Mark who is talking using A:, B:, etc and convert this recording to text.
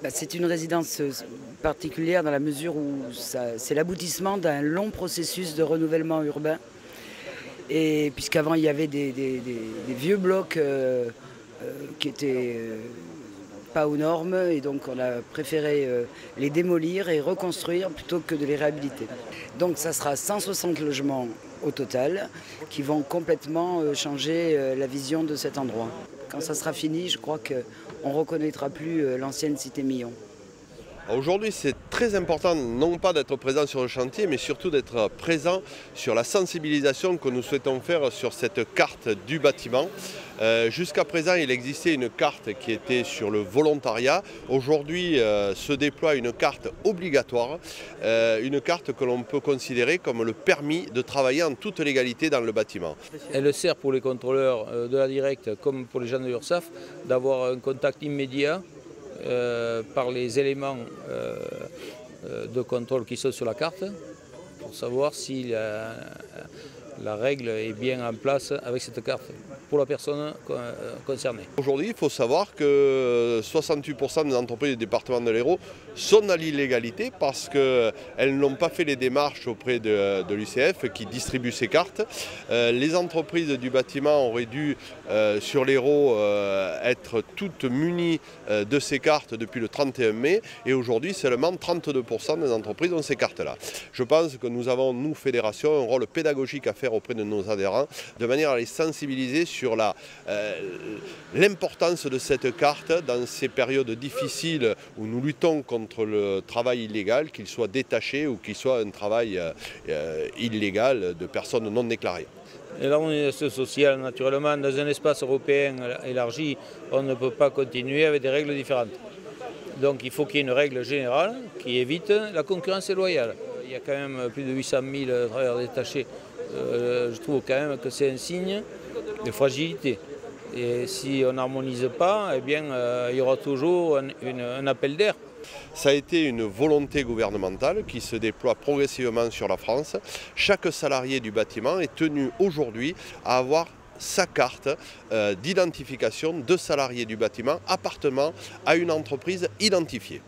A: C'est une résidence particulière dans la mesure où c'est l'aboutissement d'un long processus de renouvellement urbain. Et puisqu'avant il y avait des vieux blocs qui étaient pas aux normes, et donc on a préféré les démolir et reconstruire plutôt que de les réhabiliter. Donc ça sera 160 logements au total qui vont complètement changer la vision de cet endroit. Quand ça sera fini, je crois qu'on ne reconnaîtra plus l'ancienne cité Millon.
B: Aujourd'hui, c'est très important non pas d'être présent sur le chantier, mais surtout d'être présent sur la sensibilisation que nous souhaitons faire sur cette carte du bâtiment. Jusqu'à présent, il existait une carte qui était sur le volontariat. Aujourd'hui, se déploie une carte obligatoire, une carte que l'on peut considérer comme le permis de travailler en toute légalité dans le bâtiment.
C: Elle sert pour les contrôleurs de la directe comme pour les gens de l'URSSAF d'avoir un contact immédiat par les éléments de contrôle qui sont sur la carte pour savoir si la règle est bien en place avec cette carte pour la personne concernée.
B: Aujourd'hui, il faut savoir que 68% des entreprises du département de l'Hérault sont dans l'illégalité parce qu'elles n'ont pas fait les démarches auprès de l'UCF qui distribue ces cartes. Les entreprises du bâtiment auraient dû, sur l'Hérault, être toutes munies de ces cartes depuis le 31 mai et aujourd'hui, seulement 32% des entreprises ont ces cartes-là. Je pense que nous avons, nous, fédération, un rôle pédagogique à faire auprès de nos adhérents de manière à les sensibiliser sur l'importance de cette carte dans ces périodes difficiles où nous luttons contre le travail illégal, qu'il soit détaché ou qu'il soit un travail illégal de personnes non déclarées.
C: Et l'harmonisation sociale, naturellement, dans un espace européen élargi, on ne peut pas continuer avec des règles différentes. Donc il faut qu'il y ait une règle générale qui évite la concurrence déloyale. Il y a quand même plus de 800 000 travailleurs détachés. Je trouve quand même que c'est un signe de fragilité. Et si on n'harmonise pas, eh bien, il y aura toujours un appel d'air.
B: Ça a été une volonté gouvernementale qui se déploie progressivement sur la France. Chaque salarié du bâtiment est tenu aujourd'hui à avoir sa carte d'identification de salarié du bâtiment appartenant à une entreprise identifiée.